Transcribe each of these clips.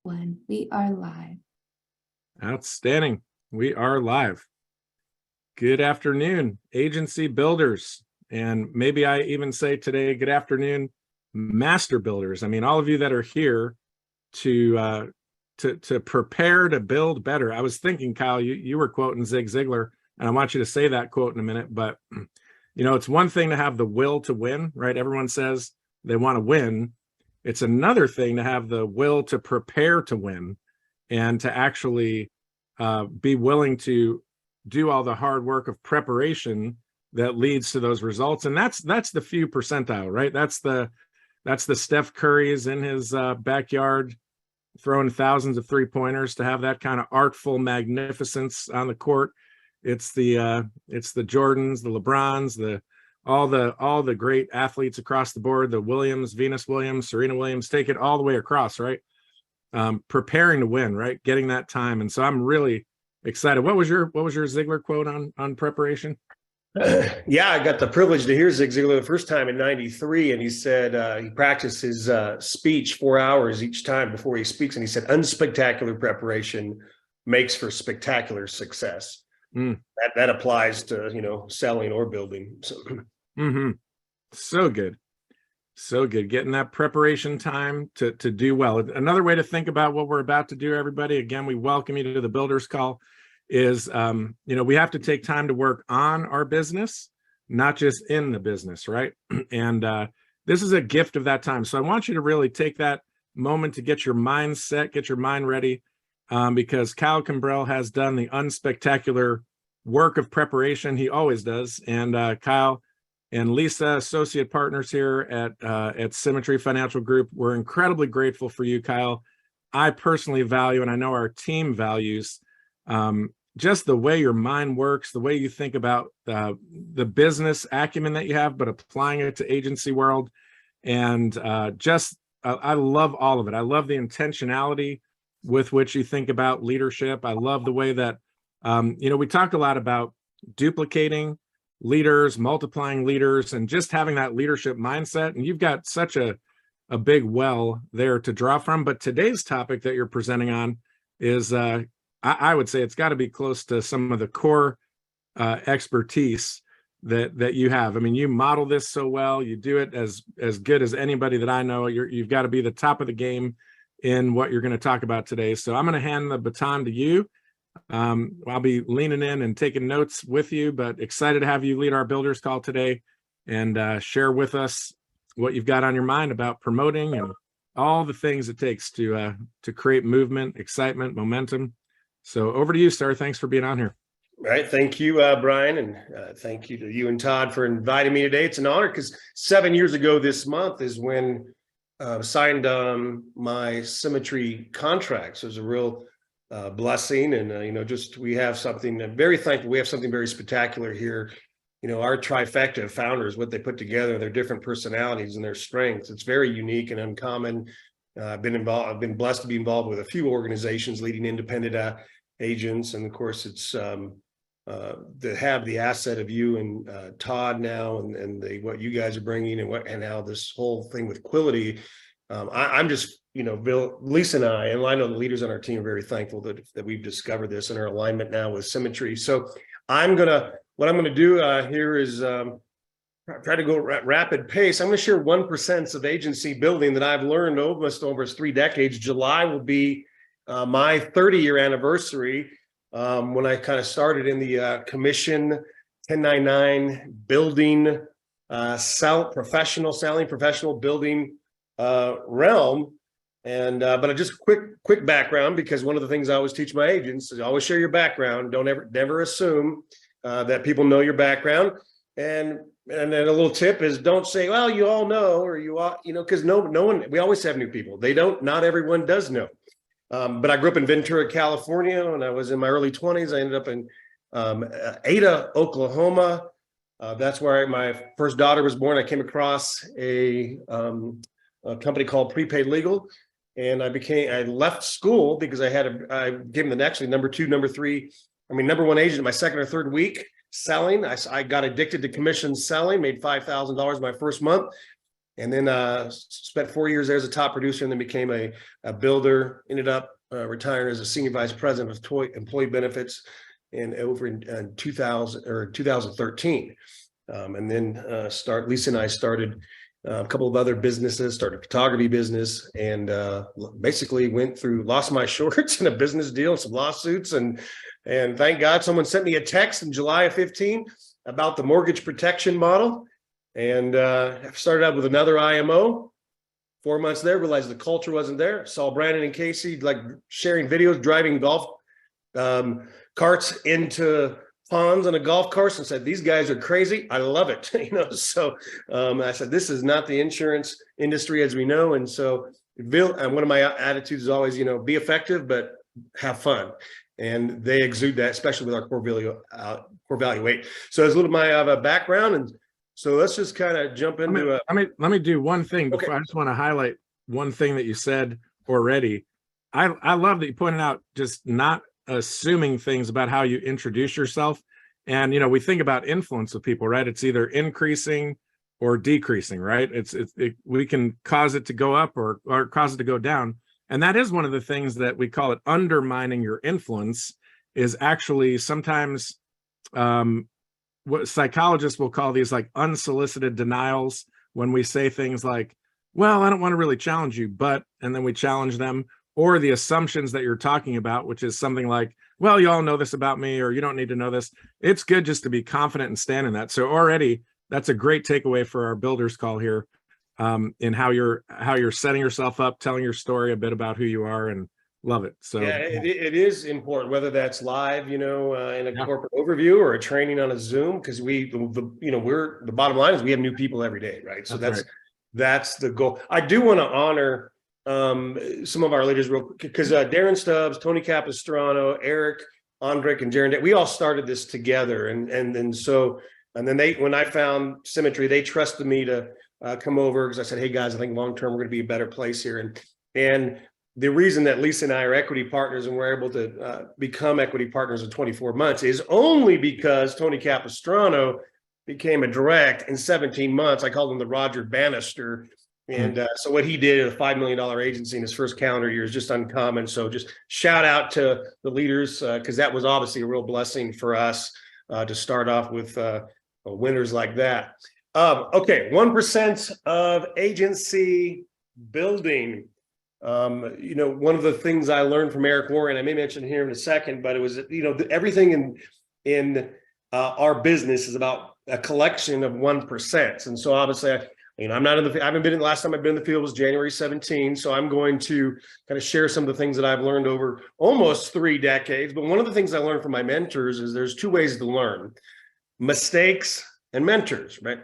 One, we are live. Outstanding. We are live. Good afternoon, agency builders. And maybe I even say today, good afternoon, master builders. I mean, all of you that are here to prepare to build better. I was thinking, Kyle, you were quoting Zig Ziglar, and I want you to say that quote in a minute. But, you know, it's one thing to have the will to win, right? Everyone says they want to win. It's another thing to have the will to prepare to win and to actually be willing to do all the hard work of preparation that leads to those results. And that's the few percentile, right? That's the Steph Curry's in his backyard throwing thousands of 3-pointers to have that kind of artful magnificence on the court. It's the Jordans, the LeBrons, all the great athletes across the board, the Williams, Venus Williams, Serena Williams, take it all the way across, right? Preparing to win, right? Getting that time. And so I'm really excited. What was your Ziglar quote on preparation? Yeah, I got the privilege to hear Zig Ziglar the first time in '93, and he said he practiced his speech 4 hours each time before he speaks, and he said, "Unspectacular preparation makes for spectacular success." That applies to selling or building. So. So good. So good. Getting that preparation time to do well. Another way to think about what we're about to do, everybody, again, we welcome you to the Builders Call, is, we have to take time to work on our business, not just in the business, right? And this is a gift of that time. So I want you to really take that moment to get your mind set, get your mind ready, because Kyle Kimbrell has done the unspectacular work of preparation. He always does. And Kyle and Lisa, associate partners here at Symmetry Financial Group, we're incredibly grateful for you, Kyle. I personally value, and I know our team values, just the way your mind works, the way you think about the business acumen that you have, but applying it to agency world. And I love all of it. I love the intentionality with which you think about leadership. I love the way that, we talk a lot about duplicating leaders, multiplying leaders, and just having that leadership mindset. And you've got such a big well there to draw from. But today's topic that you're presenting on is, I would say it's got to be close to some of the core expertise that you have. I mean, you model this so well. You do it as good as anybody that I know. You've got to be the top of the game in what you're going to talk about today. So I'm going to hand the baton to you. I'll be leaning in and taking notes with you, but excited to have you lead our Builders Call today and share with us what you've got on your mind about promoting and all the things it takes to create movement, excitement, momentum. So over to you, sir. Thanks for being on here. All right. Thank you, Brian. And thank you to you and Todd for inviting me today. It's an honor because 7 years ago this month is when I signed my Symmetry contract. So it was a real blessing. And, we have something, I'm very thankful. We have something very spectacular here. Our trifecta of founders, what they put together, their different personalities and their strengths. It's very unique and uncommon. I've been blessed to be involved with a few organizations leading independent agents. And of course, it's to have the asset of you and Todd now and what you guys are bringing and how this whole thing with Quility. I'm just, Bill, Lisa and I know the leaders on our team are very thankful that we've discovered this and our alignment now with Symmetry. So what I'm going to do here is try to go at rapid pace. I'm going to share 1% of agency building that I've learned almost over 3 decades. July will be my 30-year anniversary when I kind of started in the commission 1099 building, professional building realm. And but just quick background, because one of the things I always teach my agents is always share your background. Don't never assume that people know your background. And then a little tip is don't say, well, you all know, or because no one, we always have new people. Not everyone does know. But I grew up in Ventura, California. When I was in my early 20s, I ended up in Ada, Oklahoma. That's where my first daughter was born. I came across a company called Prepaid Legal. And I left school because I gave them number 1 agent my second or third week selling. I got addicted to commission selling, made $5,000 my first month. and then spent 4 years there as a top producer, and then became a builder. Ended up retiring as a senior vice president of employee benefits over in 2013. And then Lisa and I started a couple of other businesses, started a photography business, and basically lost my shorts in a business deal, some lawsuits, and thank God someone sent me a text in July of 15 about the mortgage protection model. And I started out with another IMO. 4 months there, realized the culture wasn't there. Saw Brandon and Casey like sharing videos, driving golf carts into ponds on a golf course, and said, these guys are crazy. I love it. So I said, this is not the insurance industry as we know. And so and one of my attitudes is always, be effective, but have fun. And they exude that, especially with our core value weight. So it's a little of my background. And so let's just kind of jump into let me do one thing before. Okay. I just want to highlight one thing that you said already. I love that you pointed out just not assuming things about how you introduce yourself. And we think about influence of people, right? It's either increasing or decreasing, right? We can cause it to go up or cause it to go down. And that is one of the things that we call it undermining your influence, is actually sometimes what psychologists will call these like unsolicited denials, when we say things like, well, I don't want to really challenge you, but, and then we challenge them, or the assumptions that you're talking about, which is something like, well, you all know this about me, or you don't need to know this. It's good just to be confident and stand in that. So already that's a great takeaway for our builders call here, in how you're setting yourself up, telling your story, a bit about who you are, and love it. So yeah, it is important, whether that's live, in a corporate overview, or a training on a Zoom, because the bottom line is we have new people every day, right? So that's the goal. I do want to honor some of our leaders because Darren Stubbs, Tony Capistrano, Eric, Andrik, and Jaron, we all started this together, and then when I found Symmetry, they trusted me to come over, because I said, hey guys, I think long term we're going to be a better place here, and the reason that Lisa and I are equity partners and we're able to become equity partners in 24 months is only because Tony Capistrano became a direct in 17 months. I called him the Roger Bannister. And so what he did at a $5 million agency in his first calendar year is just uncommon. So just shout out to the leaders, because that was obviously a real blessing for us to start off with winners like that. Okay, 1% of agency building. One of the things I learned from Eric Warren, I may mention here in a second, but it was, everything in our business is about a collection of 1%. And so obviously, I'm not I haven't been in, the last time I've been in the field was January 17. So I'm going to kind of share some of the things that I've learned over almost 3 decades. But one of the things I learned from my mentors is there's 2 ways to learn: mistakes and mentors, right?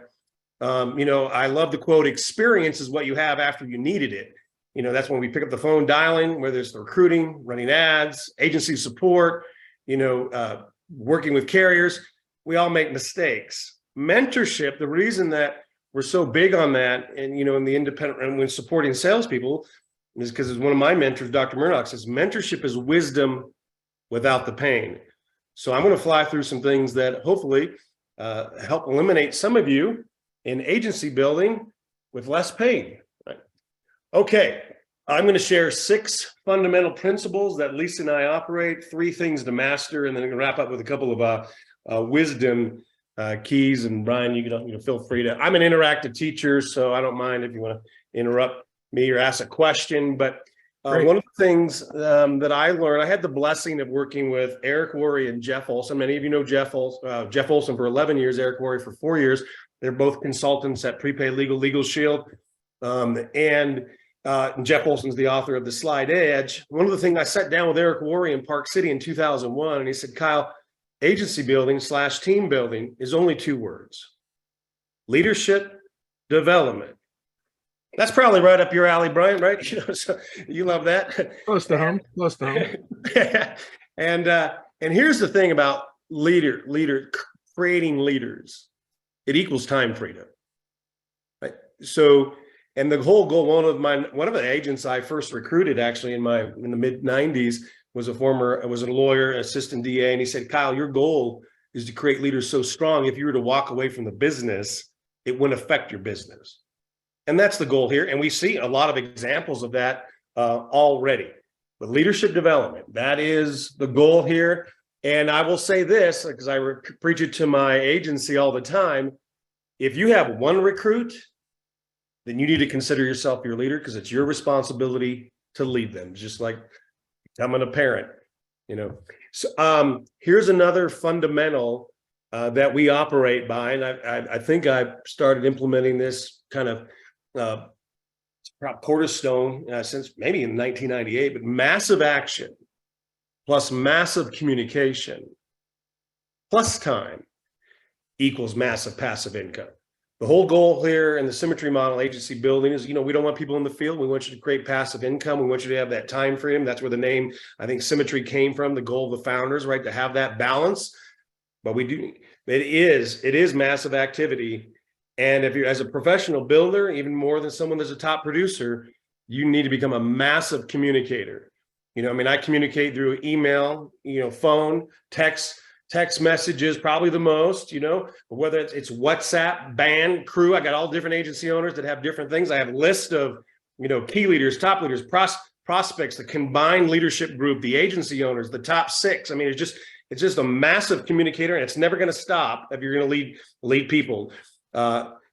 I love the quote, experience is what you have after you needed it. That's when we pick up the phone dialing, whether it's the recruiting, running ads, agency support, working with carriers. We all make mistakes. Mentorship, the reason that we're so big on that, and in the independent, and when supporting salespeople, is because as one of my mentors, Dr. Murdoch, says, mentorship is wisdom without the pain. So I'm going to fly through some things that hopefully help eliminate some of you in agency building with less pain. Right? Okay, I'm going to share 6 fundamental principles that Lisa and I operate, 3 things to master, and then I'm going to wrap up with a couple of wisdom keys. And Brian, you can feel free to. I'm an interactive teacher, so I don't mind if you want to interrupt me or ask a question. But one of the things that I learned, I had the blessing of working with Eric Worre and Jeff Olson. Many of you know Jeff Olson for 11 years, Eric Worre for 4 years. They're both consultants at Prepaid Legal Shield. And Jeff Olson's the author of The Slide Edge. One of the things, I sat down with Eric Worre in Park City in 2001, and he said, Kyle, agency building / team building is only 2 words: leadership development. That's probably right up your alley, Brian, right? So you love that. Close to home. And here's the thing about creating leaders. It equals time freedom. Right? So, and the whole goal, one of the agents I first recruited actually in the mid 90s was a lawyer, assistant DA. And he said, Kyle, your goal is to create leaders so strong, if you were to walk away from the business, it wouldn't affect your business. And that's the goal here. And we see a lot of examples of that already. But leadership development, that is the goal here. And I will say this, because I preach it to my agency all the time. If you have one recruit, then you need to consider yourself your leader, because it's your responsibility to lead them, just like becoming a parent, you know. So here's another fundamental that we operate by, and I think I started implementing this kind of cornerstone since maybe in 1998, but massive action plus massive communication plus time equals massive passive income. The whole goal here in the Symmetry model agency building is, we don't want people in the field. We want you to create passive income. We want you to have that time freedom. That's where the name, I think, Symmetry came from, the goal of the founders, right? To have that balance. But it is massive activity. And if you're, as a professional builder, even more than someone that's a top producer, you need to become a massive communicator. I communicate through email, phone, text messages, probably the most, whether it's WhatsApp, band, crew. I got all different agency owners that have different things. I have a list of, key leaders, top leaders, prospects, the combined leadership group, the agency owners, the top 6. It's just a massive communicator, and it's never going to stop if you're going to lead people.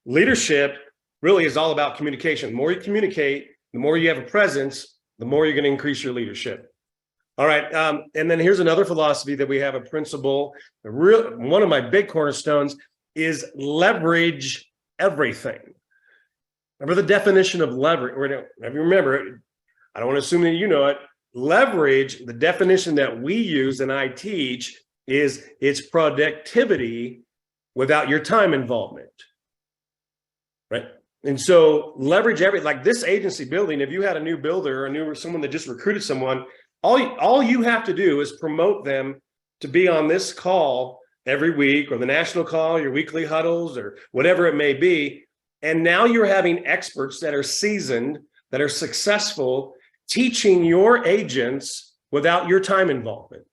Leadership really is all about communication. The more you communicate, the more you have a presence, the more you're going to increase your leadership. All right. And then here's another philosophy that we have, a principle. One of my big cornerstones is leverage everything. Remember the definition of leverage. If you remember, I don't want to assume that you know it. Leverage, the definition that we use and I teach, is its productivity without your time involvement. Right. And so leverage like this agency building, if you had a new builder or someone that just recruited someone, all you have to do is promote them to be on this call every week, or the national call, your weekly huddles, or whatever it may be. And now you're having experts that are seasoned, that are successful, teaching your agents without your time involvement.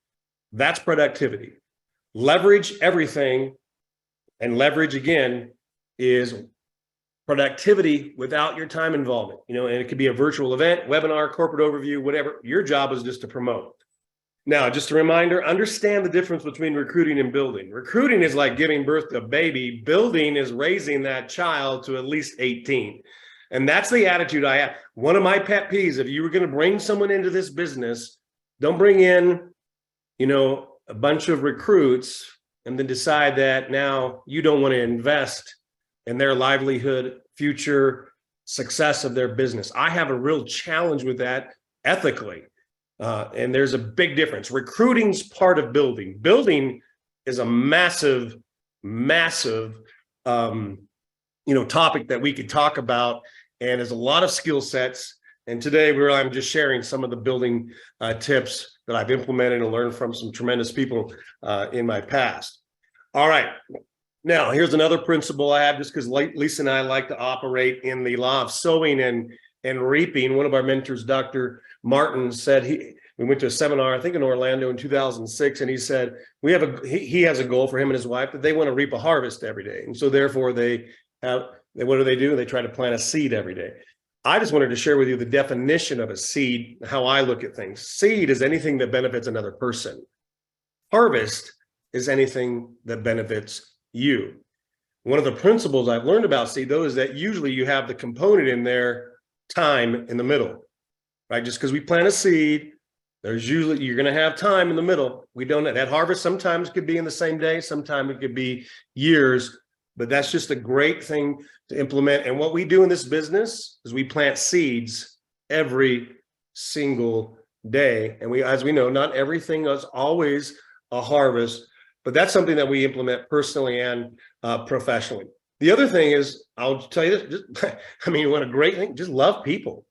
That's productivity. Leverage everything. And leverage, again, is productivity without your time involvement, and it could be a virtual event, webinar, corporate overview, whatever. Your job is just to promote. Now, just a reminder, understand the difference between recruiting and building. Recruiting is like giving birth to a baby. Building is raising that child to at least 18. And that's the attitude I have. One of my pet peeves, if you were going to bring someone into this business, don't bring in, a bunch of recruits and then decide that now you don't want to invest in their livelihood, future success of their business. I have a real challenge with that ethically. And there's a big difference. Recruiting's part of building. Building is a massive topic that we could talk about. And there's a lot of skill sets. And today I'm just sharing some of the building tips that I've implemented and learned from some tremendous people in my past. All right. Now, here's another principle I have, just because Lisa and I like to operate in the law of sowing and reaping. One of our mentors, Dr. Martin, said we went to a seminar, I think in Orlando in 2006, and he said he has a goal for him and his wife that they want to reap a harvest every day. And so therefore what do? They try to plant a seed every day. I just wanted to share with you the definition of a seed, how I look at things. Seed is anything that benefits another person. Harvest is anything that benefits you. One of the principles I've learned about seed, though, is that usually you have the component in there, time, in the middle, right? Just because we plant a seed, there's usually, you're going to have time in the middle. We don't, that harvest sometimes could be in the same day, sometimes it could be years, but that's just a great thing to implement. And what we do in this business is we plant seeds every single day. And as we know, not everything is always a harvest, but that's something that we implement personally and professionally. The other thing is, I'll tell you this, what a great thing, just love people.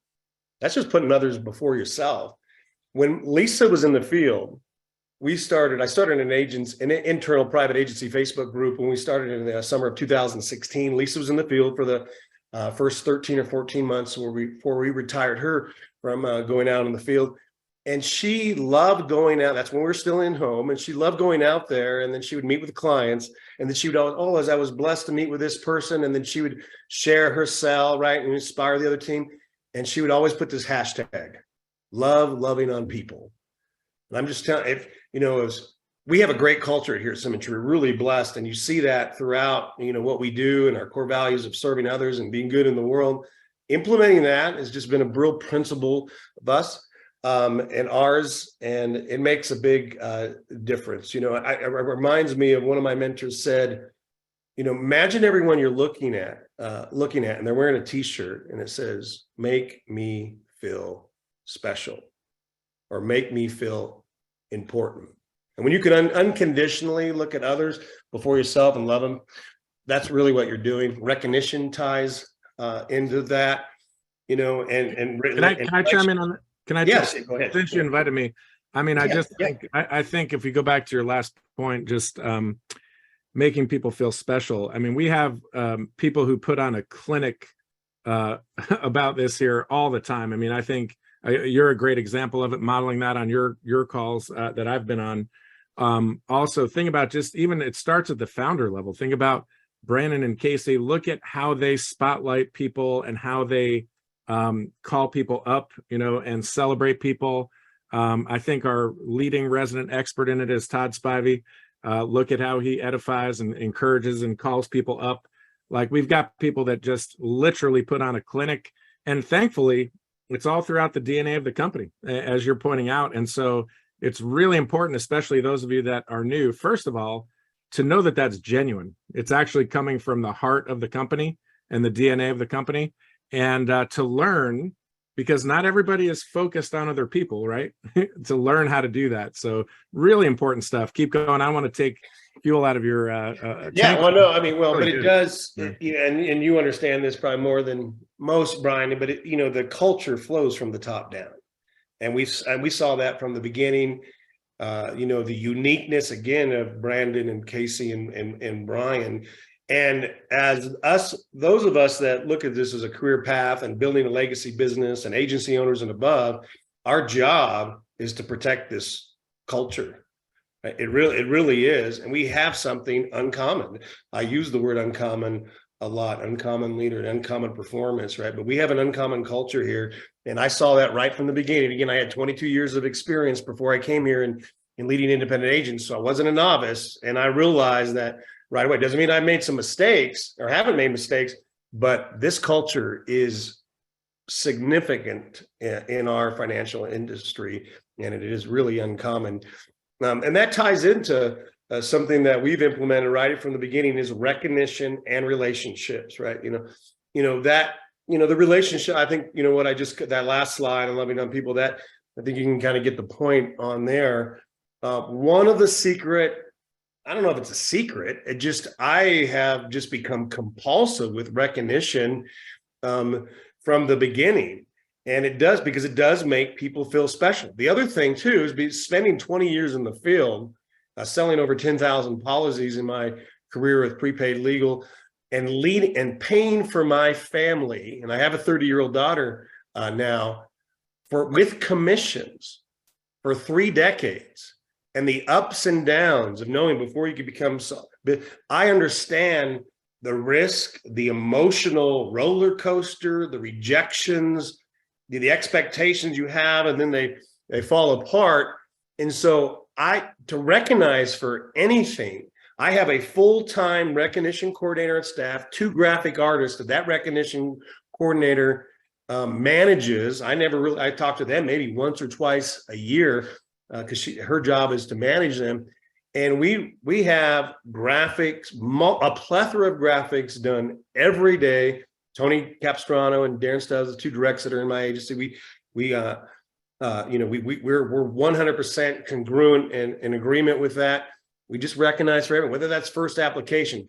That's just putting others before yourself. When Lisa was in the field, I started an internal private agency Facebook group when we started in the summer of 2016. Lisa was in the field for the first 13 or 14 months before we retired her from going out in the field. And she loved going out. That's when we were still in home. And she loved going out there. And then she would meet with clients. And then she would always, oh, as I was blessed to meet with this person. And then she would share her sell, right, and inspire the other team. And she would always put this hashtag, love loving on people. And I'm just telling, if we have a great culture here at Symmetry. We're really blessed. And you see that throughout, what we do and our core values of serving others and being good in the world. Implementing that has just been a real principle of us. And ours, and it makes a big difference. It reminds me of one of my mentors said, imagine everyone you're looking at, and they're wearing a t-shirt and it says, make me feel special, or make me feel important. And when you can unconditionally look at others before yourself and love them, that's really what you're doing. Recognition ties into that, Can I chime in on that? Can I yes, go ahead. Since you invited me, I mean, I think if we go back to your last point, just making people feel special. I mean, we have people who put on a clinic about this here all the time. I mean, I think you're a great example of it, modeling that on your calls that I've been on. Also, think about just even it starts at the founder level. Think about Brandon and Casey. Look at how they spotlight people and how they call people up, and celebrate people. I think our leading resident expert in it is Todd Spivey. Look at how he edifies and encourages and calls people up. Like, we've got people that just literally put on a clinic, and thankfully it's all throughout the DNA of the company, as you're pointing out. And so it's really important, especially those of you that are new, first of all, to know that that's genuine. It's actually coming from the heart of the company and the DNA of the company. And to learn, because not everybody is focused on other people, right? To learn how to do that. So really important stuff. Keep going. I want to take fuel out of your yeah, well, no, I mean, well, but it does, and you understand this probably more than most, Brian, but the culture flows from the top down. And we saw that from the beginning. The uniqueness again of Brandon and Casey and Brian. And as those of us that look at this as a career path and building a legacy business and agency owners and above, our job is to protect this culture. It really is. And we have something uncommon. I use the word uncommon a lot, uncommon leader, uncommon performance, right? But we have an uncommon culture here. And I saw that right from the beginning. Again, I had 22 years of experience before I came here in leading independent agents. So I wasn't a novice. And I realized that right away. Doesn't mean I made some mistakes or haven't made mistakes, but this culture is significant in our financial industry, and it is really uncommon. And that ties into something that we've implemented right from the beginning is recognition and relationships, right? The relationship, I think, what I just, that last slide on loving on people, that I think you can kind of get the point on there. One of the secret, I don't know if it's a secret. I have just become compulsive with recognition from the beginning. And it does, because it does make people feel special. The other thing too is spending 20 years in the field, selling over 10,000 policies in my career with prepaid legal, and leading and paying for my family. And I have a 30-year-old daughter now with commissions for 3 decades. And the ups and downs of knowing before you could become so, I understand the risk, the emotional roller coaster, the rejections, the expectations you have, and then they fall apart. And so to recognize for anything, I have a full-time recognition coordinator and staff, 2 graphic artists that recognition coordinator manages. I talk to them maybe once or twice a year, because her job is to manage them. And we have graphics, a plethora of graphics done every day. Tony Capistrano and Darren Stubbs, the 2 directs that are in my agency, we're 100% congruent and in agreement with that. We just recognize for everyone, whether that's first application,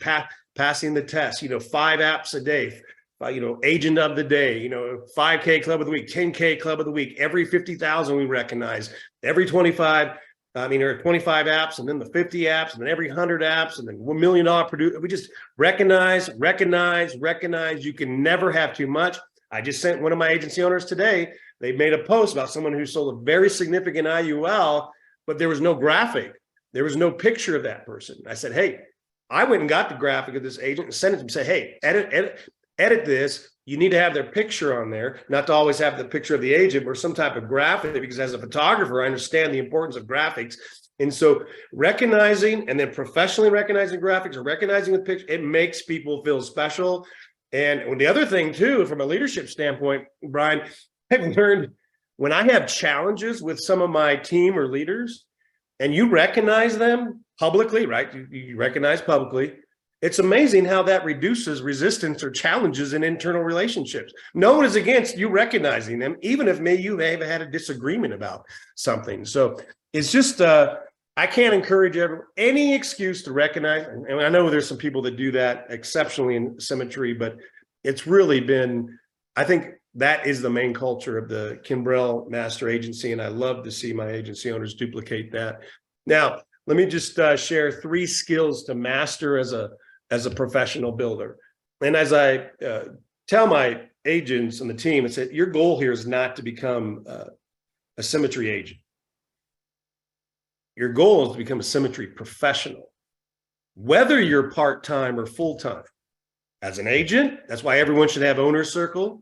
passing the test, 5 apps a day, agent of the day, 5K club of the week, 10K club of the week, every 50,000 we recognize, every 25 apps, and then the 50 apps, and then every 100 apps, and then $1 million producer. We just recognize. You can never have too much. I just sent one of my agency owners today they made a post about someone who sold a very significant IUL, but there was no graphic. There was no picture of that person. I said, hey, I went and got the graphic of this agent and sent it to him and said, hey, edit this. You need to have their picture on there, not to always have the picture of the agent or some type of graphic, because as a photographer, I understand the importance of graphics. And so recognizing and then professionally recognizing graphics or recognizing with pictures, it makes people feel special. And the other thing too, from a leadership standpoint, Brian, I've learned when I have challenges with some of my team or leaders and you recognize them publicly, right? You recognize publicly. It's amazing how that reduces resistance or challenges in internal relationships. No one is against you recognizing them, even if you may have had a disagreement about something. So it's just, I can't encourage any excuse to recognize. And I know there's some people that do that exceptionally in Symmetry, but it's really been, I think that is the main culture of the Kimbrell Master Agency. And I love to see my agency owners duplicate that. Now, let me just share 3 skills to master as a professional builder. And as I tell my agents and the team, it's that your goal here is not to become a Symmetry agent. Your goal is to become a Symmetry professional, whether you're part-time or full-time. As an agent, that's why everyone should have owner's circle.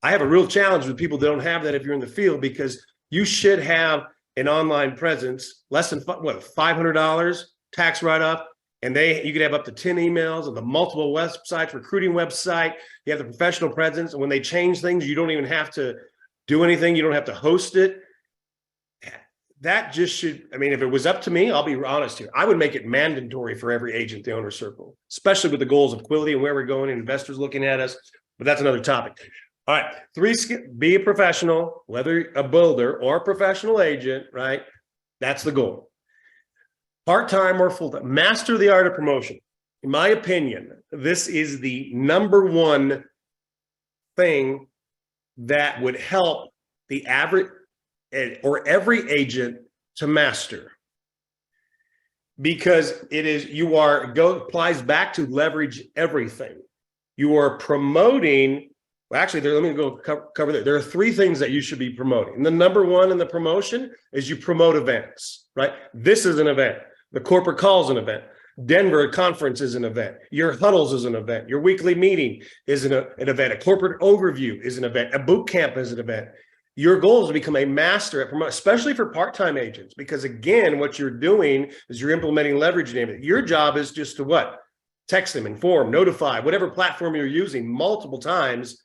I have a real challenge with people that don't have that if you're in the field, because you should have an online presence, less than $500 tax write-off, and you could have up to 10 emails and the multiple websites, recruiting website. You have the professional presence, and when they change things, you don't even have to do anything. You don't have to host it. That just should, I mean, if it was up to me, I'll be honest here, I would make it mandatory for every agent, the owner circle, especially with the goals of quality and where we're going and investors looking at us. But that's another topic. All right, 3, be a professional, whether a builder or a professional agent, right? That's the goal. Part-time or full-time, master the art of promotion. In my opinion, this is the #1 thing that would help the average or every agent to master, because it is, applies back to leverage everything. You are promoting. Well, actually, let me go cover that. There are 3 things that you should be promoting. And the #1 in the promotion is you promote events, right? This is an event. The corporate call is an event. Denver conference is an event. Your huddles is an event. Your weekly meeting is an event. A corporate overview is an event. A boot camp is an event. Your goal is to become a master at promote, especially for part-time agents, because again, what you're doing is you're implementing leverage in everything. Your job is just to what? Text them, inform, notify, whatever platform you're using multiple times.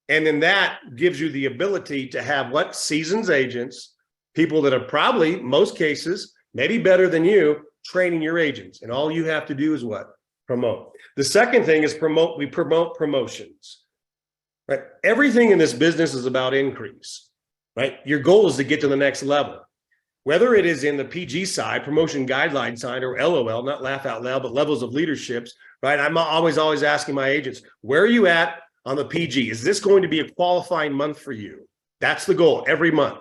And then that gives you the ability to have what? Seasoned agents, people that are probably, most cases, maybe better than you, training your agents. And all you have to do is what? Promote. The second thing is promote. We promote promotions, right? Everything in this business is about increase, right? Your goal is to get to the next level. Whether it is in the PG side, promotion guideline side, or LOL, not laugh out loud, but levels of leaderships, right? I'm always asking my agents, where are you at on the PG? Is this going to be a qualifying month for you? That's the goal every month.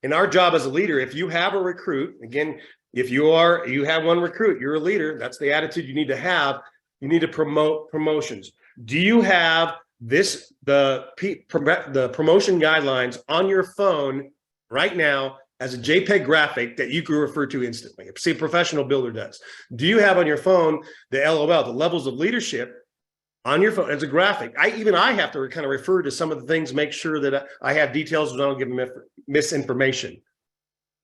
And our job as a leader, if you have a recruit, again, if you have one recruit, you're a leader, that's the attitude you need to have. You need to promote promotions. Do you have the promotion guidelines on your phone right now as a JPEG graphic that you can refer to instantly? See, a professional builder does. Do you have on your phone the LOL, the levels of leadership, on your phone as a graphic? I have to kind of refer to some of the things, make sure that I have details so I don't give them misinformation.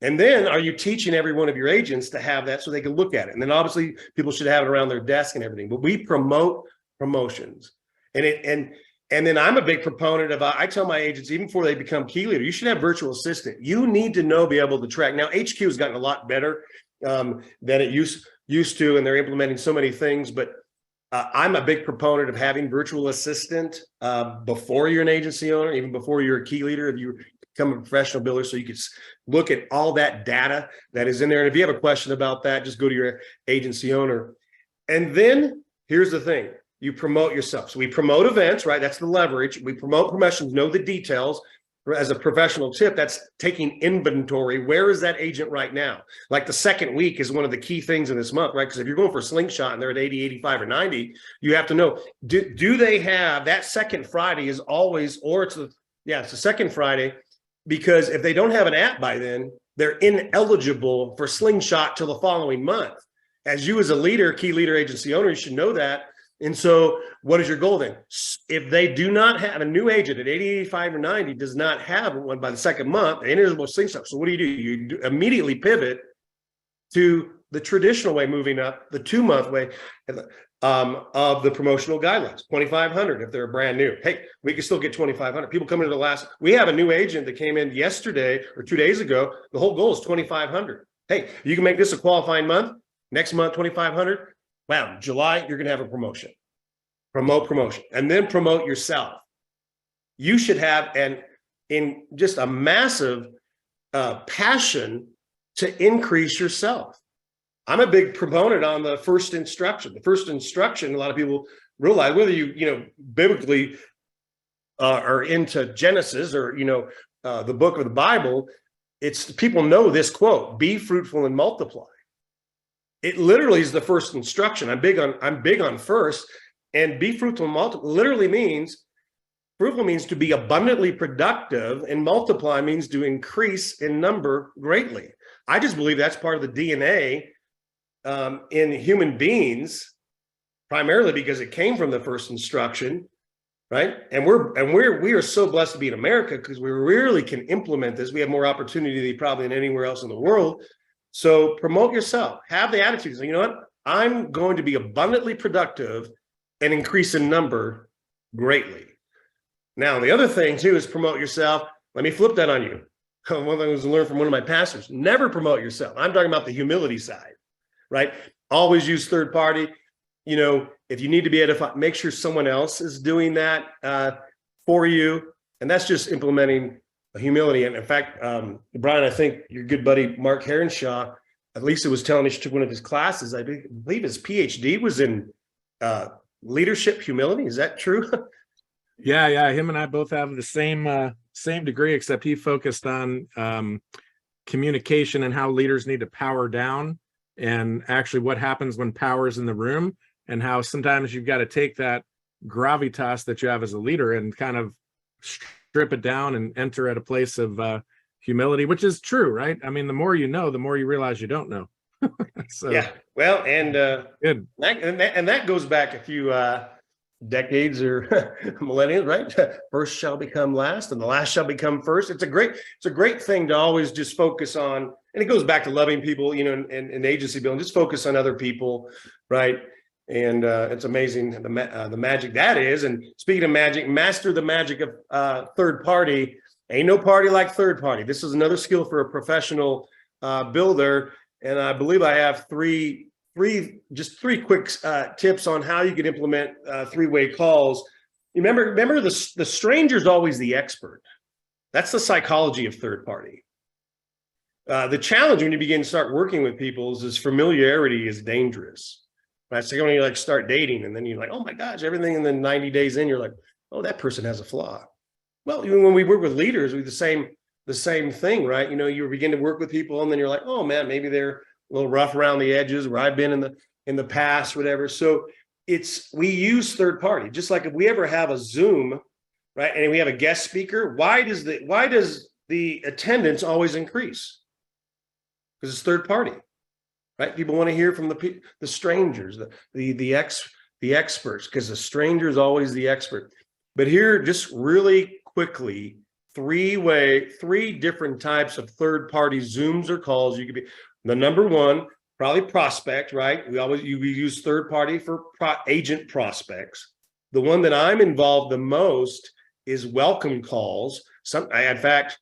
And then are you teaching every one of your agents to have that so they can look at it? And then obviously people should have it around their desk and everything, but we promote promotions. And then I'm a big proponent of, I tell my agents, even before they become key leader, you should have virtual assistant. You need to be able to track. Now, HQ has gotten a lot better than it used to, and they're implementing so many things, but I'm a big proponent of having virtual assistant before you're an agency owner, even before you're a key leader, if you become a professional builder, so you can look at all that data that is in there. And if you have a question about that, just go to your agency owner. And then here's the thing, you promote yourself. So we promote events, right? That's the leverage. We promote promotions, know the details. As a professional tip, that's taking inventory. Where is that agent right now? Like the second week is one of the key things in this month, right? Because if you're going for a slingshot and they're at 80, 85, or 90, you have to know, do they have that second Friday is always, or it's the second Friday because if they don't have an app by then, they're ineligible for Slingshot till the following month. As you as a leader, key leader agency owner, you should know that. And so what is your goal then? If they do not have a new agent at 80, 85, or 90 does not have one by the second month, they're ineligible for Slingshot. So what do? You immediately pivot to the traditional way, moving up the 2-month way of the promotional guidelines, 2,500 if they're brand new. Hey, we can still get 2,500. People come into the last, we have a new agent that came in yesterday or 2 days ago. The whole goal is 2,500. Hey, you can make this a qualifying month. Next month, 2,500. Wow, July, you're going to have a promotion. Promotion, and then promote yourself. You should have in just a massive passion to increase yourself. I'm a big proponent on the first instruction. The first instruction, a lot of people realize, whether you biblically are into Genesis or the book of the Bible, it's people know this quote: "Be fruitful and multiply." It literally is the first instruction. I'm big on first, and be fruitful and multiply literally means, fruitful means to be abundantly productive, and multiply means to increase in number greatly. I just believe that's part of the DNA in human beings, primarily because it came from the first instruction, right? And we are so blessed to be in America because we really can implement this. We have more opportunity probably than anywhere else in the world. So promote yourself. Have the attitude. So, you know what? I'm going to be abundantly productive and increase in number greatly. Now, the other thing too is promote yourself. Let me flip that on you. One thing I was learned from one of my pastors: never promote yourself. I'm talking about the humility side, right? Always use third party. If you need to be edified, make sure someone else is doing that for you. And that's just implementing humility. And in fact, Brian, I think your good buddy, Mark Herenshaw, at least it was telling me, she took one of his classes. I believe his PhD was in leadership humility. Is that true? Yeah. Him and I both have the same degree, except he focused on communication and how leaders need to power down, and actually what happens when power is in the room, and how sometimes you've got to take that gravitas that you have as a leader and kind of strip it down and enter at a place of humility, which is true, right? I mean, the more you know, the more you realize you don't know. So, yeah. Well, and good. That goes back a few decades or millennials, right? First shall become last, and the last shall become first. It's a great thing to always just focus on, and it goes back to loving people, and agency building. Just focus on other people, right? And it's amazing the magic that is. And speaking of magic, master the magic of third party. Ain't no party like third party. This is another skill for a professional builder. And I believe I have three quick tips on how you can implement three-way calls. Remember the stranger's always the expert. That's the psychology of third party. The challenge when you begin to start working with people is familiarity is dangerous. Right? So when you start dating, and then you're like, oh my gosh, everything, and then 90 days in, you're like, oh, that person has a flaw. Well, even when we work with leaders, we do the same thing, right? You begin to work with people, and then you're like, oh man, maybe they're a little rough around the edges, where I've been in the past, whatever. So we use third party. Just like if we ever have a Zoom, right, and we have a guest speaker, why does the attendance always increase? Because it's third party. Right? People want to hear from the strangers, the experts, because the stranger is always the expert. But here, just really quickly, three different types of third-party Zooms or calls. You could be the number one, probably prospect, right? We use third-party for agent prospects. The one that I'm involved the most is welcome calls. In fact,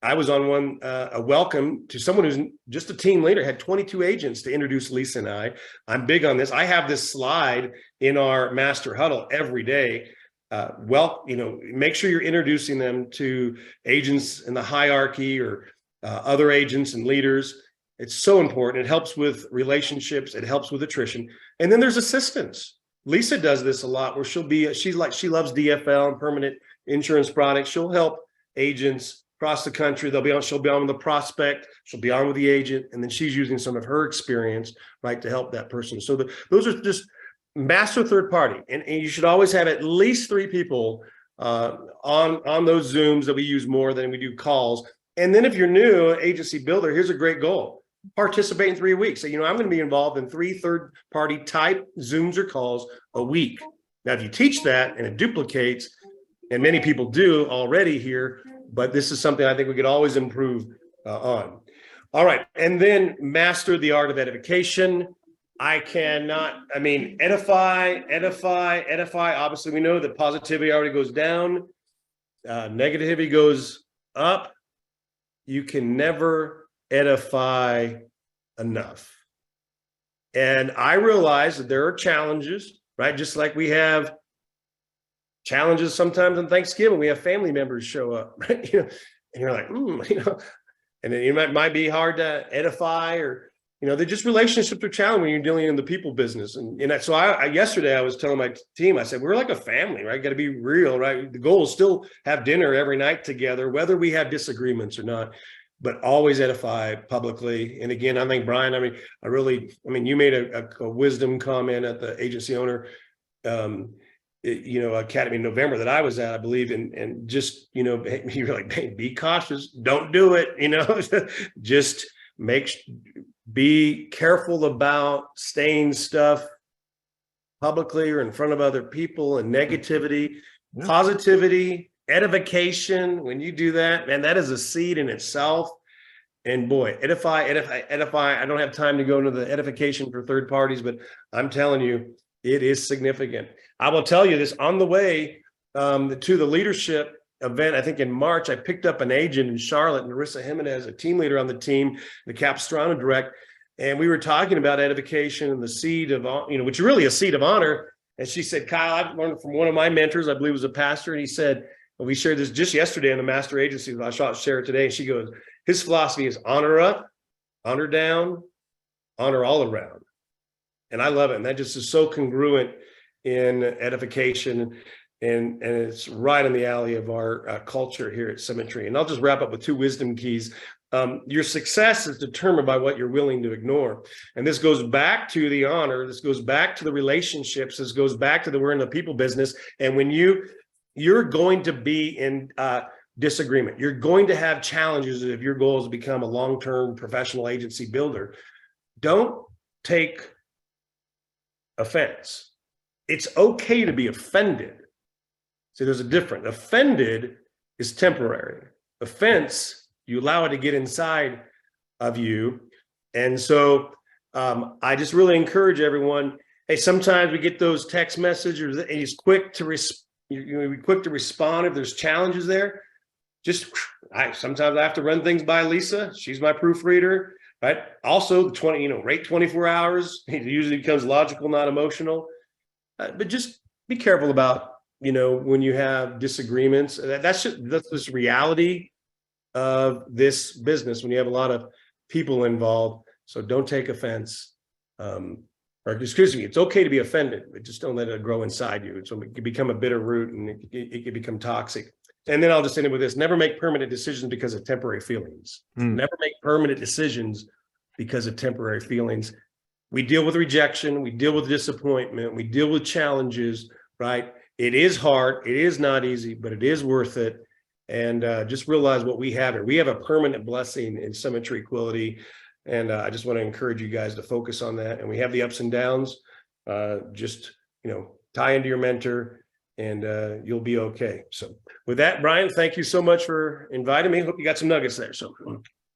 I was on one, a welcome to someone who's just a team leader, had 22 agents to introduce Lisa and I. I'm big on this. I have this slide in our master huddle every day. Make sure you're introducing them to agents in the hierarchy or other agents and leaders. It's so important. It helps with relationships. It helps with attrition. And then there's assistance. Lisa does this a lot, where she loves DFL and permanent insurance products. She'll help agents across the country. She'll be on with the prospect, she'll be on with the agent, and then she's using some of her experience, right, to help that person. So those are just master third party, and you should always have at least 3 people on those Zooms that we use more than we do calls. And then if you're new agency builder, here's a great goal. Participate in 3 weeks. So, I'm going to be involved in 3 third-party type Zooms or calls a week. Now, if you teach that and it duplicates, and many people do already here, but this is something I think we could always improve on. All right. And then master the art of edification. Edify. Obviously, we know that positivity already goes down. Negativity goes up. You can never edify enough. And I realize that there are challenges, right? Just like we have challenges sometimes on Thanksgiving, we have family members show up, right? And you're like, and then it might be hard to edify, or they're just relationships are challenging when you're dealing in the people business. And so yesterday I was telling my team, I said, we're like a family, right? Got to be real, right? The goal is still have dinner every night together, whether we have disagreements or not, but always edify publicly. And again, I think, Brian, you made a wisdom comment at the agency owner, Academy in November that I was at, I believe, and just, you're like, hey, be cautious, don't do it, just be careful about saying stuff publicly or in front of other people, and negativity, positivity, edification. When you do that, man, that is a seed in itself. And boy, edify. I don't have time to go into the edification for third parties, but I'm telling you, it is significant. I will tell you this, on the way to the leadership event, I think in March, I picked up an agent in Charlotte, Narissa Jimenez, a team leader on the team, the Capistrano direct, and we were talking about edification and the seed of, which is really a seed of honor. And she said, Kyle, I've learned from one of my mentors, I believe was a pastor, and he said, well, we shared this just yesterday in the master agency, I shall share it today. And she goes, his philosophy is honor up, honor down, honor all around. And I love it. And that just is so congruent in edification. And it's right in the alley of our culture here at Symmetry. And I'll just wrap up with 2 wisdom keys. Your success is determined by what you're willing to ignore. And this goes back to the honor. This goes back to the relationships. This goes back to we're in the people business. And when you're going to be in disagreement, you're going to have challenges if your goal is to become a long-term professional agency builder. Don't take offense. It's okay to be offended. See, there's a difference. Offended is temporary. Offense, you allow it to get inside of you. And so I just really encourage everyone, hey, sometimes we get those text messages and he's quick to respond if there's challenges there. Sometimes I have to run things by Lisa. She's my proofreader, right? Also, rate 24 hours. It usually becomes logical, not emotional. But just be careful about, when you have disagreements. That's this reality of this business when you have a lot of people involved. So don't take offense. It's okay to be offended, but just don't let it grow inside you. So it can become a bitter root, and it can become toxic. And then I'll just end it with this. Never make permanent decisions because of temporary feelings. Never make permanent decisions because of temporary feelings. We deal with rejection. We deal with disappointment. We deal with challenges, right? It is hard. It is not easy, but it is worth it. And just realize what we have here. We have a permanent blessing in Symmetry Equality. And I just want to encourage you guys to focus on that. And we have the ups and downs. Just tie into your mentor, and you'll be okay. So with that, Brian, thank you so much for inviting me. Hope you got some nuggets there. So,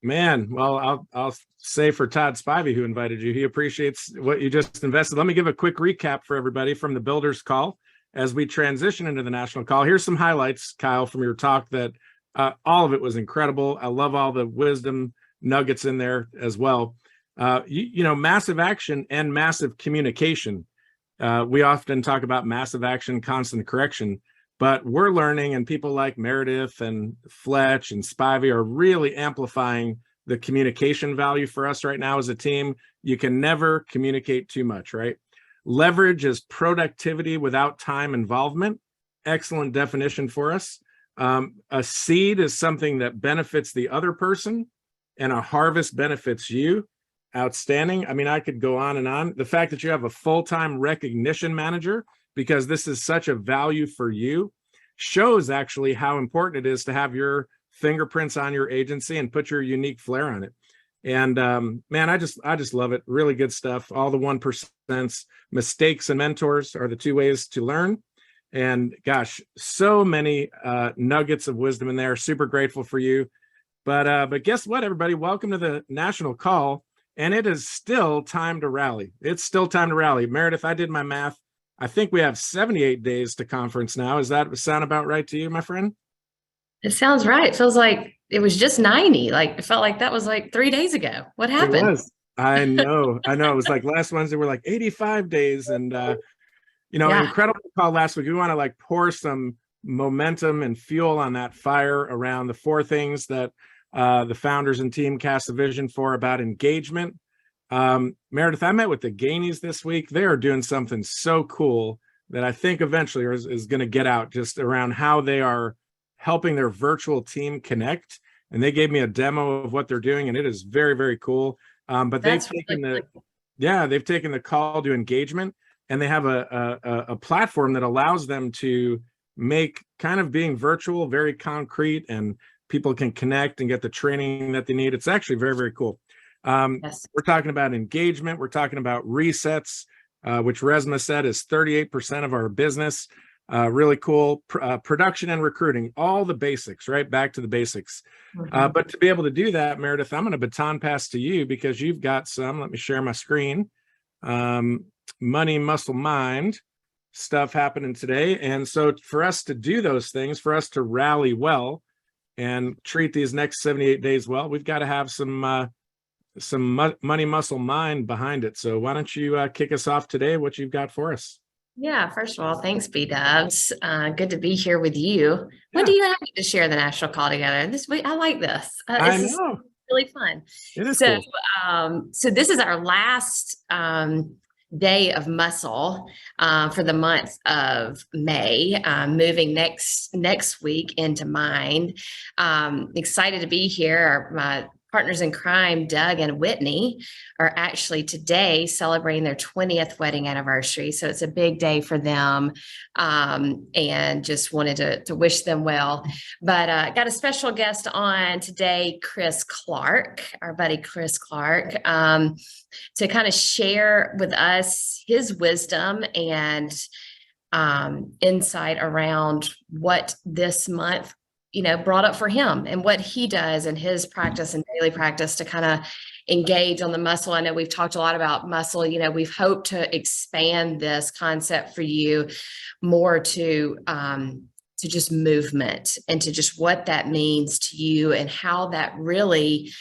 man, well, I'll say for Todd Spivey, who invited you, he appreciates what you just invested. Let me give a quick recap for everybody from the Builders Call as we transition into the National Call. Here's some highlights, Kyle, from your talk that all of it was incredible. I love all the wisdom nuggets in there as well. Massive action and massive communication. We often talk about massive action, constant correction, but we're learning, and people like Meredith and Fletch and Spivey are really amplifying the communication value for us right now as a team. You can never communicate too much, right? Leverage is productivity without time involvement. Excellent definition for us. A seed is something that benefits the other person, and a harvest benefits you. Outstanding. I mean, I could go on and on. The fact that you have a full-time recognition manager, because this is such a value for you. shows actually how important it is to have your fingerprints on your agency and put your unique flair on it. And man, I just love it. Really good stuff. All the 1%, mistakes and mentors are the two ways to learn. And gosh, so many nuggets of wisdom in there. Super grateful for you. But guess what, everybody? Welcome to the national call. And it is still time to rally. It's still time to rally. Meredith, I did my math. I think we have 78 days to conference now. Does that sound about right to you, my friend? It sounds right. It feels like it was just 90. Like it felt like that was like 3 days ago. What happened? It was. I know. It was like last Wednesday, we're like 85 days. And, incredible call last week. We want to like pour some momentum and fuel on that fire around the 4 things that the founders and team cast a vision for about engagement. Meredith, I met with the Gainies this week. They are doing something so cool that I think eventually is going to get out just around how they are helping their virtual team connect. And they gave me a demo of what they're doing, and it is very, very cool. But they've taken they've taken the call to engagement, and they have a platform that allows them to make kind of being virtual very concrete, and people can connect and get the training that they need. It's actually very, very cool. Yes. We're talking about engagement. We're talking about resets, which Resma said is 38% of our business. Really cool. Production and recruiting, all the basics, right? Back to the basics. Mm-hmm. But to be able to do that, Meredith, I'm going to baton pass to you because you've got some, let me share my screen, money, muscle, mind stuff happening today. And so for us to do those things, for us to rally well and treat these next 78 days well, we've got to have some money, muscle, mind behind it. So why don't you kick us off today, what you've got for us? Yeah, first of all, thanks, B-Dubs. Good to be here with you. When do you have to share the national call together? This week, I like this. I know. Really fun. It is so cool. So this is our last day of muscle for the month of May, moving next week into mind. Excited to be here. My partners in crime, Doug and Whitney, are actually today celebrating their 20th wedding anniversary. So it's a big day for them, and just wanted to wish them well. But got a special guest on today, Chris Clark, our buddy Chris Clark, to kind of share with us his wisdom and insight around what this month brought up for him and what he does in his practice and daily practice to kind of engage on the muscle. I know we've talked a lot about muscle. We've hoped to expand this concept for you more to just movement and to just what that means to you and how that really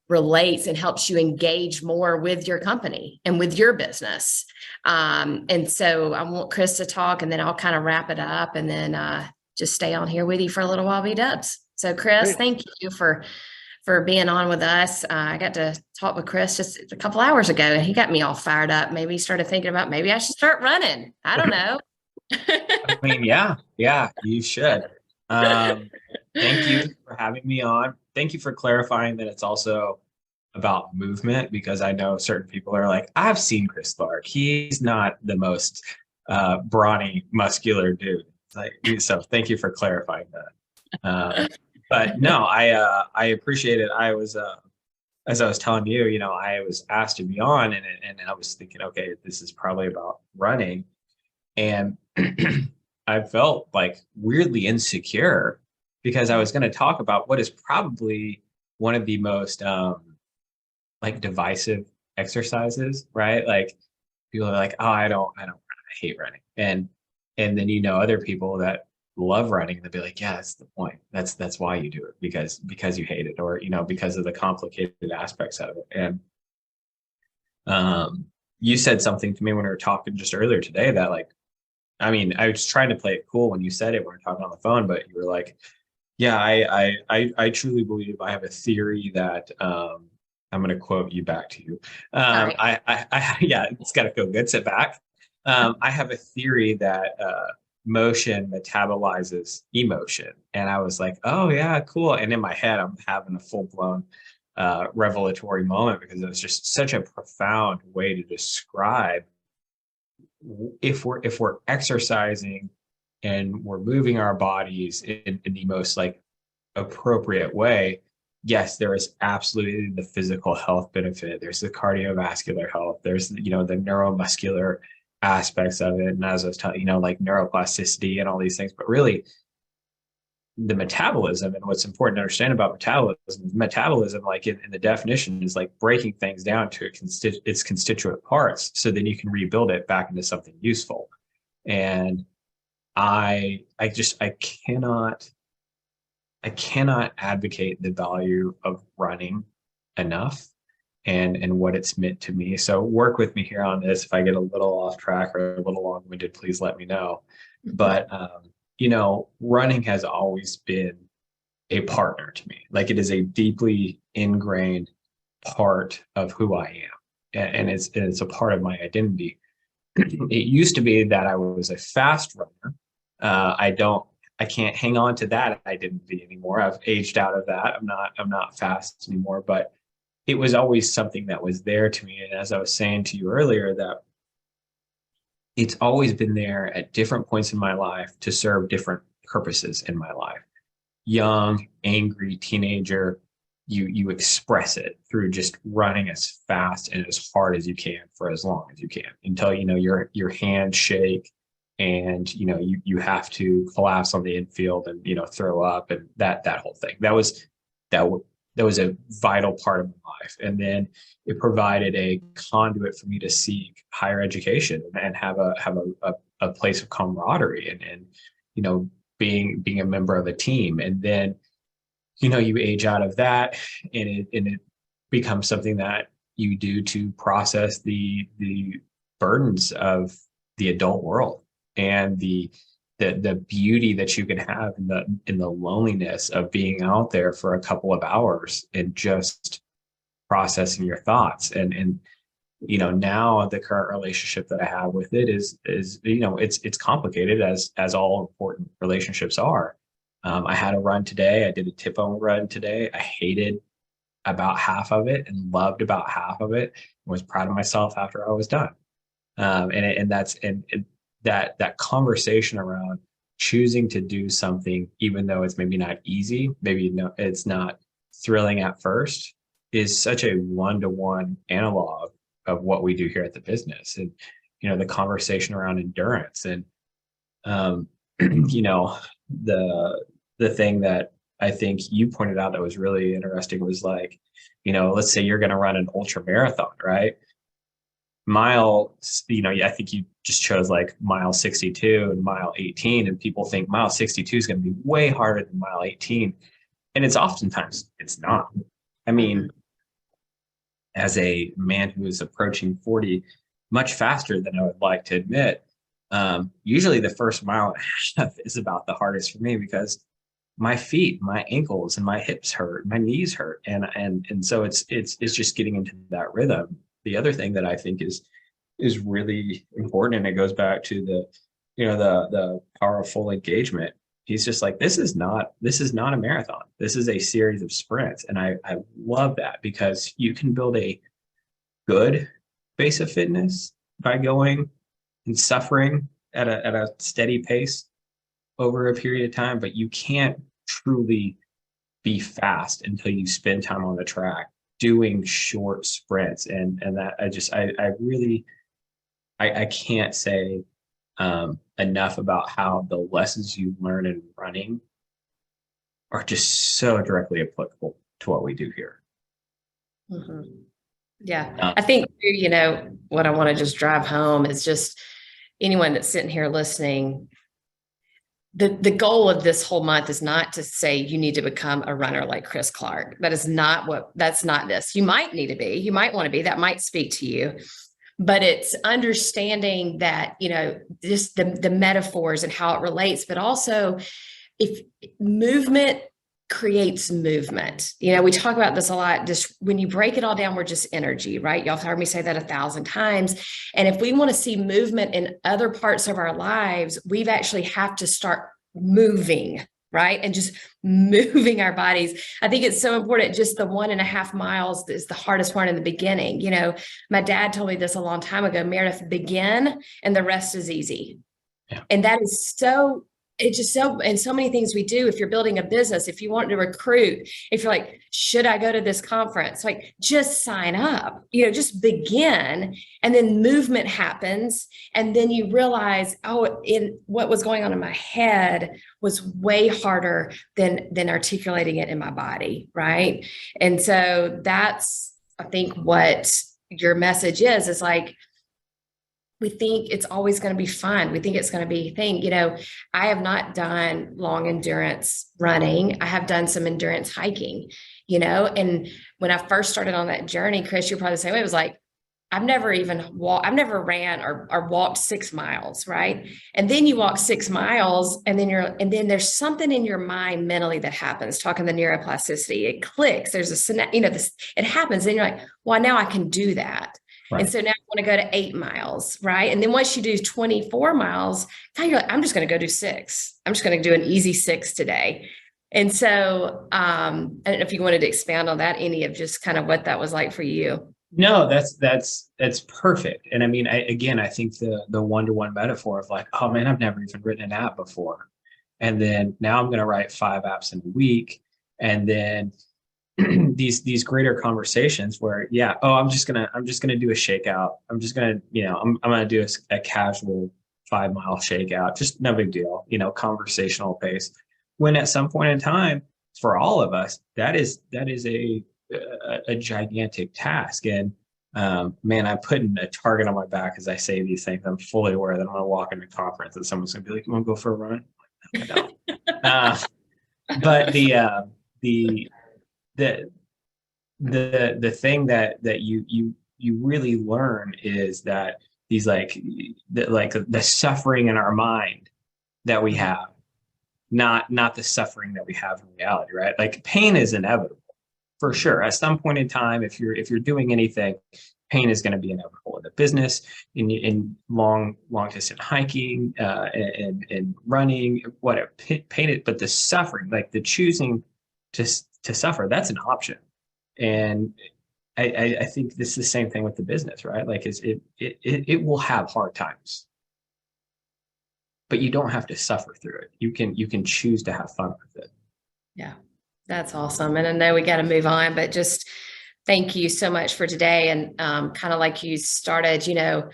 relates and helps you engage more with your company and with your business. And so I want Chris to talk, and then I'll kind of wrap it up, and then just stay on here with you for a little while, B-Dubs. So Chris, Great. Thank you for being on with us. I got to talk with Chris just a couple hours ago, and he got me all fired up. Maybe he started thinking about maybe I should start running. I don't know. I mean, yeah, you should. Thank you for having me on. Thank you for clarifying that it's also about movement, because I know certain people are like, I've seen Chris Clark. He's not the most brawny, muscular dude. So thank you for clarifying that. But no, I appreciate it. I was, as I was telling you, I was asked to be on, and I was thinking, okay, this is probably about running. And I felt like weirdly insecure because I was going to talk about what is probably one of the most divisive exercises, right? Like people are like, oh, I don't run. I hate running. And then other people that love running, they'll be like, yeah, that's the point. That's why you do it, because you hate it, or because of the complicated aspects of it. And you said something to me when we were talking just earlier today that I was trying to play it cool when you said it when we were talking on the phone, but you were like, yeah, I truly believe I have a theory that I'm going to quote you back to you. Right. Yeah, it's got to feel good. Sit back. I have a theory that motion metabolizes emotion. And I was like, oh yeah, cool. And in my head, I'm having a full-blown revelatory moment, because it was just such a profound way to describe if we're exercising and we're moving our bodies in the most like appropriate way, yes, there is absolutely the physical health benefit. There's the cardiovascular health. There's, the neuromuscular aspects of it. And as I was telling, like neuroplasticity and all these things, but really the metabolism, and what's important to understand about metabolism, like in the definition, is like breaking things down to its constituent parts, so then you can rebuild it back into something useful. And I cannot advocate the value of running enough and what it's meant to me. So work with me here on this. If I get a little off track or a little long-winded, please let me know. But, running has always been a partner to me. Like, it is a deeply ingrained part of who I am. And it's a part of my identity. It used to be that I was a fast runner. I can't hang on to that identity anymore. I've aged out of that. I'm not fast anymore, but it was always something that was there to me. And as I was saying to you earlier, that it's always been there at different points in my life to serve different purposes in my life. Young, angry teenager, you express it through just running as fast and as hard as you can for as long as you can, until your hands shake and you have to collapse on the infield and throw up, and that whole thing. That was a vital part of my life. And then it provided a conduit for me to seek higher education and have a place of camaraderie and being a member of a team. And then you age out of that, and it becomes something that you do to process the burdens of the adult world and the beauty that you can have in the loneliness of being out there for a couple of hours and just processing your thoughts. And now the current relationship that I have with it is it's complicated, as all important relationships are. I had a run today. I did a tip-on run today. I hated about half of it and loved about half of it, and was proud of myself after I was done. That conversation around choosing to do something, even though it's maybe not easy, maybe it's not thrilling at first, is such a one-to-one analog of what we do here at the business. And the conversation around endurance, and the thing that I think you pointed out that was really interesting was like, let's say you're going to run an ultra marathon, right? I think you just chose like mile 62 and mile 18, and people think mile 62 is going to be way harder than mile 18. And it's not. I mean, as a man who is approaching 40, much faster than I would like to admit, usually the first mile and a half is about the hardest for me, because my feet, my ankles, and my hips hurt, my knees hurt. And so it's just getting into that rhythm. The other thing that I think is really important, and it goes back to the powerful engagement. He's just like, this is not a marathon. This is a series of sprints. And I love that, because you can build a good base of fitness by going and suffering at a steady pace over a period of time, but you can't truly be fast until you spend time on the track doing short sprints. And that I can't say enough about how the lessons you learn in running are just so directly applicable to what we do here. Mm-hmm. Yeah. I think, what I want to just drive home is just anyone that's sitting here listening, the goal of this whole month is not to say you need to become a runner like Chris Clark. That's not this. You might need to be, you might want to be, that might speak to you, but it's understanding that, just the metaphors and how it relates, but also if movement creates movement. We talk about this a lot. Just when you break it all down, we're just energy, right? Y'all have heard me say that 1,000 times. And if we want to see movement in other parts of our lives, we've actually have to start moving, right? And just moving our bodies. I think it's so important. Just the 1.5 miles is the hardest part in the beginning. My dad told me this a long time ago, Meredith, begin and the rest is easy. Yeah. And that is so It's just so many things we do. If you're building a business, if you want to recruit, if you're like, should I go to this conference? Like, just sign up, just begin. And then movement happens. And then you realize, what was going on in my head was way harder than articulating it in my body. Right. And so that's, I think, what your message is like, we think it's always going to be fun. We think it's going to be a thing. I have not done long endurance running. I have done some endurance hiking, and when I first started on that journey, Chris, you're probably the same way. It was like, I've never ran or walked 6 miles. Right. And then you walk 6 miles and then there's something in your mind mentally that happens, talking the neuroplasticity, it clicks. There's it happens. And you're like, well, now I can do that. Right. And so now I want to go to 8 miles, right? And then once you do 24 miles, now you're like, I'm just going to go do 6. I'm just going to do an easy 6 today. And so I don't know if you wanted to expand on that, any of just kind of what that was like for you. No, that's perfect. And I mean, I think the one-to-one metaphor of like, oh man, I've never even written an app before. And then now I'm going to write 5 apps in a week. And then these greater conversations where, I'm just gonna do a shakeout. I'm just gonna, I'm gonna do a casual 5 mile shakeout, just no big deal, conversational pace. When at some point in time, for all of us, that is a gigantic task. And man, I'm putting a target on my back as I say these things. I'm fully aware that I'm gonna walk into a conference and someone's gonna be like, "You want to go for a run?" I'm like, no, I don't. But the thing that you really learn is that these the suffering in our mind that we have, not the suffering that we have in reality, right? Like, pain is inevitable for sure. At some point in time, if you're doing anything, pain is going to be inevitable in the business, in long distance hiking, and running, whatever. Pain, but the suffering, like the choosing to suffer, that's an option. And I think this is the same thing with the business, right? Like, it will have hard times, but you don't have to suffer through it. You can choose to have fun with it. Yeah, that's awesome. And I know we got to move on, but just thank you so much for today. And kind of like you started, and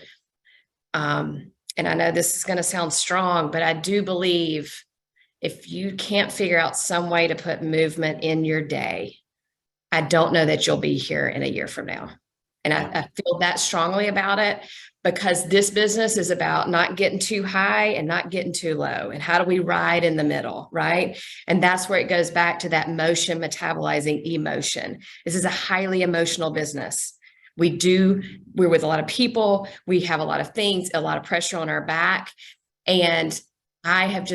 I know this is going to sound strong, but I do believe if you can't figure out some way to put movement in your day, I don't know that you'll be here in a year from now. And I feel that strongly about it, because this business is about not getting too high and not getting too low. And how do we ride in the middle, right? And that's where it goes back to that motion metabolizing emotion. This is a highly emotional business. We're with a lot of people. We have a lot of things, a lot of pressure on our back. And I have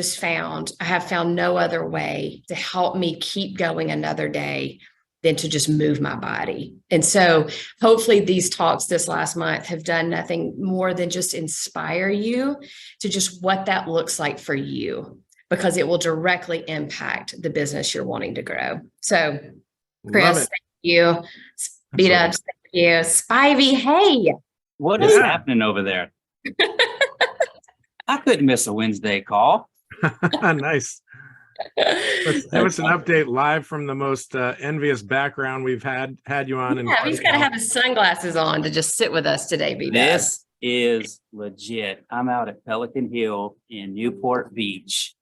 found no other way to help me keep going another day than to just move my body. And so hopefully these talks this last month have done nothing more than just inspire you to just what that looks like for you, because it will directly impact the business you're wanting to grow. So Chris, thank you. Speed up, thank you. Spivey, hey. What is happening over there? I couldn't miss a Wednesday call. Nice. Let's give us an update live from the most envious background we've had you on. Yeah, he's got to have his sunglasses on to just sit with us today, B-Dub. This is legit. I'm out at Pelican Hill in Newport Beach.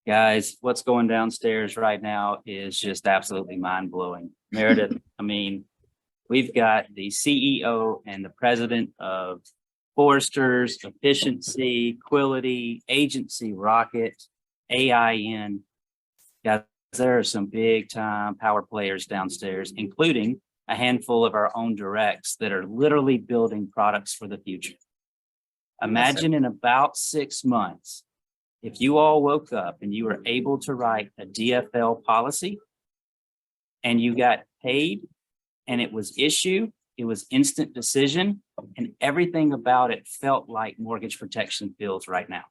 Guys, what's going downstairs right now is just absolutely mind-blowing. Meredith, I mean, we've got the CEO and the president of Foresters, Efficiency, Quility, Agency Rocket, AIN. Guys, there are some big time power players downstairs, including a handful of our own directs that are literally building products for the future. Imagine in about 6 months, if you all woke up and you were able to write a DFL policy and you got paid and it was issued, it was instant decision, and everything about it felt like mortgage protection feels right now.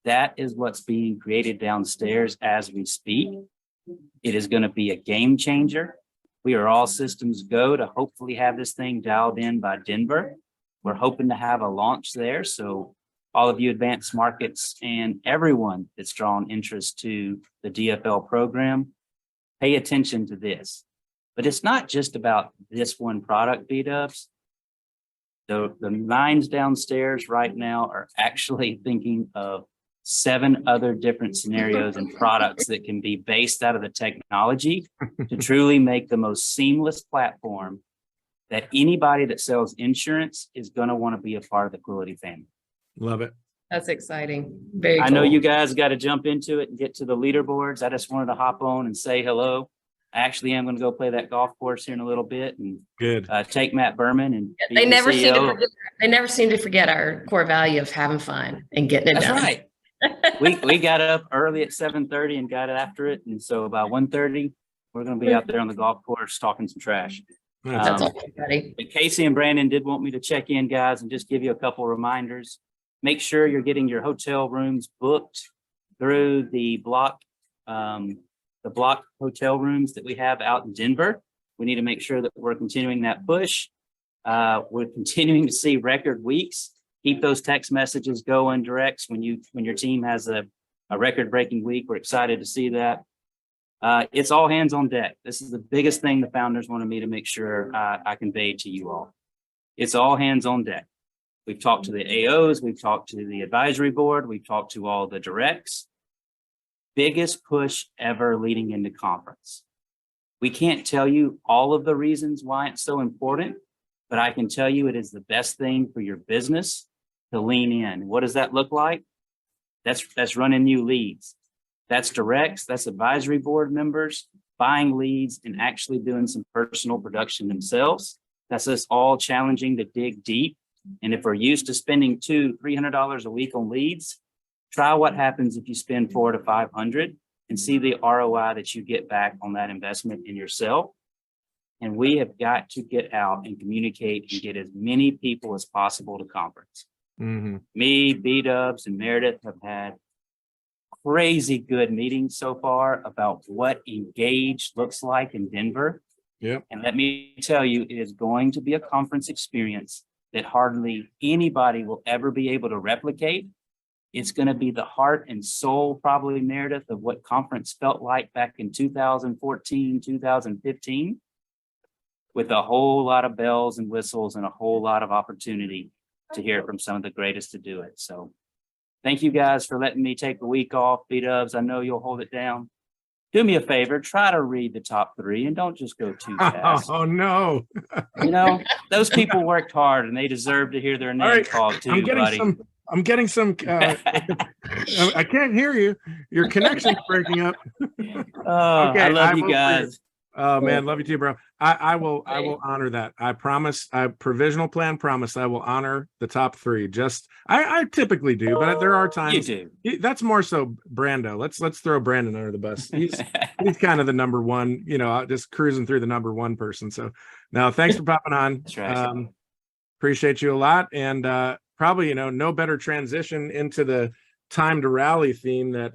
That is what's being created downstairs as we speak. It is going to be a game changer. We are all systems go to hopefully have this thing dialed in by Denver. We're hoping to have a launch there. So all of you advanced markets and everyone that's drawn interest to the DFL program, pay attention to this. But it's not just about this one product, B-dubs. The minds downstairs right now are actually thinking of 7 other different scenarios and products that can be based out of the technology to truly make the most seamless platform that anybody that sells insurance is going to want to be a part of the Quility family. Love it. That's exciting. Very I know cool. you guys got to jump into it and get to the leaderboards. I just wanted to hop on and say hello. I actually am going to go play that golf course here in a little bit and Good. take Matt Berman and be They the never seem to CEO. forget, they never seem to forget our core value of having fun and getting it That's done. right. We got up early at 7:30 and got after it. And so about 1:30, we're going to be out there on the golf course talking some trash. That's Um, all, buddy. But Casey and Brandon did want me to check in, guys, and just give you a couple reminders. Make sure you're getting your hotel rooms booked through the block hotel rooms that we have out in Denver. We need to make sure that we're continuing that push. We're continuing to see record weeks. Keep those text messages going directs when your team has a record-breaking week. We're excited to see that. It's all hands on deck. This is the biggest thing the founders wanted me to make sure I conveyed to you all. It's all hands on deck. We've talked to the AOs, we've talked to the advisory board, we've talked to all the directs. Biggest push ever leading into conference. We can't tell you all of the reasons why it's so important, but I can tell you it is the best thing for your business to lean in. What does that look like? That's running new leads. That's directs, that's advisory board members, buying leads and actually doing some personal production themselves. That's us all challenging to dig deep. And if we're used to spending $200-300 a week on leads, try what happens if you spend $400 to $500 and see the ROI that you get back on that investment in yourself. And we have got to get out and communicate and get as many people as possible to conference. Mm-hmm. Me, B-dubs, and Meredith have had crazy good meetings so far about what engaged looks like in Denver. Yep. And let me tell you, it is going to be a conference experience that hardly anybody will ever be able to replicate. It's going to be the heart and soul, probably, Meredith, of what conference felt like back in 2014, 2015, with a whole lot of bells and whistles and a whole lot of opportunity to hear from some of the greatest to do it. So thank you guys for letting me take the week off. B-dubs, I know you'll hold it down. Do me a favor, try to read the top 3 and don't just go too fast. Oh, no. You know, those people worked hard and they deserve to hear their name All right. called too, I'm getting some, I can't hear you. Your connection's breaking up. I love you guys. Oh man, love you too, bro. I will honor that. I promise. I provisional plan promise. I will honor the top 3. Just I typically do, but there are times You do. that's more so Brando. Let's throw Brandon under the bus. He's kind of the number one, just cruising through the number 1 person. So now thanks for popping on. That's right. Appreciate you a lot. And probably, no better transition into the time to rally theme that